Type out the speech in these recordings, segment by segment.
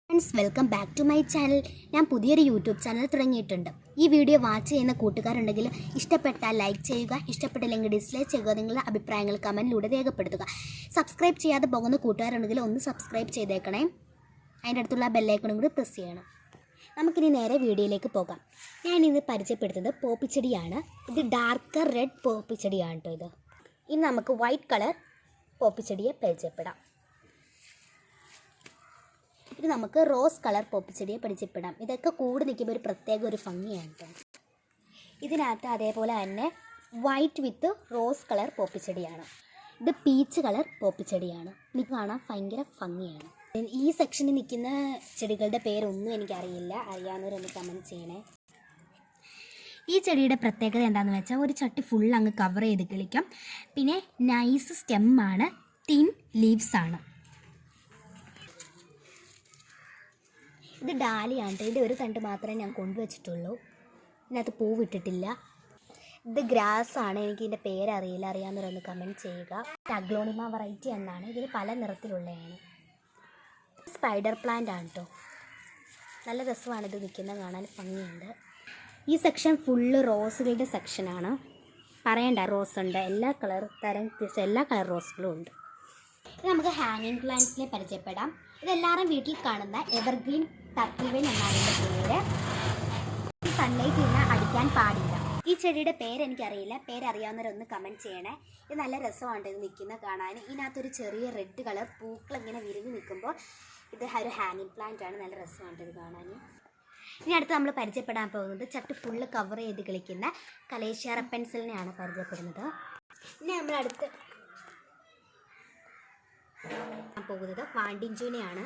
Friends welcome back to my channel. ഞാൻ പുതിയൊരു YouTube channel തുടങ്ങിയിട്ടുണ്ട്. ഈ വീഡിയോ വാച്ച് ചെയ്യുന്ന കൂട്ടുകാരുണ്ടെങ്കിൽ ഇഷ്ടപ്പെട്ടാൽ ലൈക്ക് ചെയ്യുക, ഇഷ്ടപ്പെട്ടില്ലെങ്കിൽ ഡിസ്ലൈക്ക് ചെയ്യുക. നിങ്ങളുടെ അഭിപ്രായങ്ങൾ കമൻറ്റിലൂടെ രേഖപ്പെടുത്തുക. സബ്സ്ക്രൈബ് ചെയ്യാതെ പോകുന്ന കൂട്ടുകാരുണ്ടെങ്കിൽ ഒന്ന് സബ്സ്ക്രൈബ് ചെയ്തേക്കണേ. അതിൻ്റെ അടുത്തുള്ള ബെല്ലൈക്കണും കൂടി പ്രസ് ചെയ്യണം. നമുക്കിനി നേരെ വീഡിയോയിലേക്ക് പോകാം. ഞാനിത് പരിചയപ്പെടുത്തുന്നത് പോപ്പിച്ചെടിയാണ്. ഇത് ഡാർക്കർ റെഡ് പോപ്പിച്ചെടിയാണ് കേട്ടോ. ഇനി നമുക്ക് വൈറ്റ് കളർ പോപ്പിച്ചെടിയെ പരിചയപ്പെടാം. ഇത് നമുക്ക് റോസ് കളർ പോപ്പിച്ചെടിയെ പരിചയപ്പെടാം. ഇതൊക്കെ കൂടി നിൽക്കുമ്പോൾ ഒരു പ്രത്യേക ഒരു ഭംഗിയാണ് കേട്ടോ. ഇതിനകത്ത് അതേപോലെ തന്നെ വൈറ്റ് വിത്ത് റോസ് കളർ പോപ്പിച്ചെടിയാണ്. ഇത് പീച്ച് കളർ പോപ്പിച്ചെടിയാണ്. ഇത് കാണാൻ ഭയങ്കര ഭംഗിയാണ്. ഈ സെക്ഷനിൽ നിൽക്കുന്ന ചെടികളുടെ പേരൊന്നും എനിക്കറിയില്ല. അറിയാവുന്നവരൊന്ന് കമൻറ്റ് ചെയ്യണേ. ഈ ചെടിയുടെ പ്രത്യേകത എന്താണെന്ന് വെച്ചാൽ ഒരു ചട്ടി ഫുൾ അങ്ങ് കവർ ചെയ്ത് കളിക്കാം. പിന്നെ നൈസ് സ്റ്റെമ്മാണ്, തിൻ ലീവ്സാണ്. ഇത് ഡാലിയാണ്. ഇതിൻ്റെ ഒരു തണ്ട് മാത്രമേ ഞാൻ കൊണ്ടുവച്ചിട്ടുള്ളൂ. ഇതിനകത്ത് പൂവിട്ടിട്ടില്ല. ഇത് ഗ്രാസ് ആണ്. എനിക്ക് ഇതിൻ്റെ പേരറിയില്ല. അറിയാവുന്നവരൊന്ന് കമൻറ്റ് ചെയ്യുക. അഗ്ലോണിമ വെറൈറ്റി എന്നാണ്. ഇതിൽ പല നിറത്തിലുള്ളതാണ്. സ്പൈഡർ പ്ലാന്റ് ആണ് കേട്ടോ. നല്ല രസമാണ് ഇത് നിൽക്കുന്നത്, കാണാൻ ഭംഗിയുണ്ട്. ഈ സെക്ഷൻ ഫുള്ള് റോസുകളുടെ സെക്ഷനാണ്. പറയണ്ട, റോസ് ഉണ്ട്. എല്ലാ കളർ എല്ലാ കളർ റോസുകളും ഉണ്ട്. ഇത് നമുക്ക് ഹാങ്ങിങ് പ്ലാന്റ്സിനെ പരിചയപ്പെടാം. ഇതെല്ലാവരും വീട്ടിൽ കാണുന്ന എവർഗ്രീൻ ടർക്കിൾ വെയിൻ എന്നാണ് ഇതിൻ്റെ പേര്. സൺലൈറ്റ് ഇതിനെ അടിക്കാൻ പാടില്ല. ഈ ചെടിയുടെ പേരെനിക്കറിയില്ല. പേരറിയാവുന്നവരൊന്ന് കമൻറ്റ് ചെയ്യണേ. ഇത് നല്ല രസമാണ് ഇത് നിൽക്കുന്ന കാണാൻ. ഇതിനകത്തൊരു ചെറിയ റെഡ് കളർ പൂക്കൾ ഇങ്ങനെ വിരിഞ്ഞ് നിൽക്കുമ്പോൾ ഇത് ഒരു ഹാങ്ങിങ് പ്ലാന്റ് ആണ്. നല്ല രസമാണ് ഇത് കാണാൻ. ഇനി അടുത്ത് നമ്മൾ പരിചയപ്പെടാൻ പോകുന്നത് ചട്ടി ഫുള്ള് കവർ ചെയ്ത് കളിക്കുന്ന കലേഷ്യാറ പെൻസിലിനെയാണ് പരിചയപ്പെടുന്നത്. ഇനി നമ്മൾ അടുത്ത് പോകുന്നത് വാണ്ടിഞ്ചുവിനെയാണ്.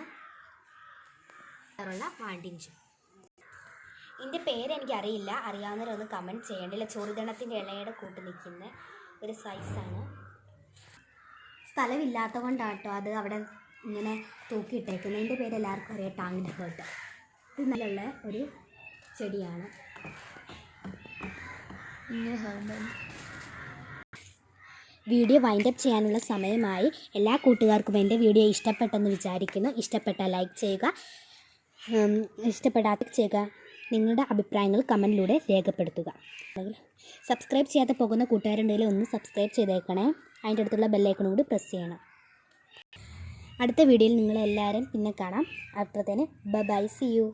വാണ്ടിഞ്ചു. ഇതിൻ്റെ പേരെനിക്കറിയില്ല. അറിയാവുന്നവരൊന്ന് കമൻറ്റ് ചെയ്യേണ്ടില്ല. ചൊറിതണത്തിൻ്റെ ഇലയുടെ കൂട്ട് നിൽക്കുന്ന ഒരു സൈസാണ്. സ്ഥലമില്ലാത്ത കൊണ്ടാണ് കേട്ടോ അത് അവിടെ ഇങ്ങനെ തൂക്കിയിട്ടേക്കുന്നത്. ഇതിൻ്റെ പേര് എല്ലാവർക്കും അറിയാം, ടാങ്ങിൻ്റെ ഹേർട്ട്. ഇത് നല്ലുള്ള ഒരു ചെടിയാണ്. വീഡിയോ വൈൻഡപ്പ് ചെയ്യാനുള്ള സമയമായി. എല്ലാ കൂട്ടുകാർക്കും എൻ്റെ വീഡിയോ ഇഷ്ടപ്പെട്ടെന്ന് വിചാരിക്കുന്നു. ഇഷ്ടപ്പെട്ടാൽ ലൈക്ക് ചെയ്യുക, ഇഷ്ടപ്പെടാത്ത ചെയ്യുക. നിങ്ങളുടെ അഭിപ്രായങ്ങൾ കമൻറ്റിലൂടെ രേഖപ്പെടുത്തുക. സബ്സ്ക്രൈബ് ചെയ്യാതെ പോകുന്ന കൂട്ടുകാരുണ്ടെങ്കിൽ ഒന്ന് സബ്സ്ക്രൈബ് ചെയ്തേക്കണേ. അതിൻ്റെ അടുത്തുള്ള ബെല്ലൈക്കണും കൂടി പ്രസ് ചെയ്യണം. അടുത്ത വീഡിയോയിൽ നിങ്ങളെല്ലാവരും പിന്നെ കാണാം. അപ്പോഴത്തേന് ബൈ, സീ യു.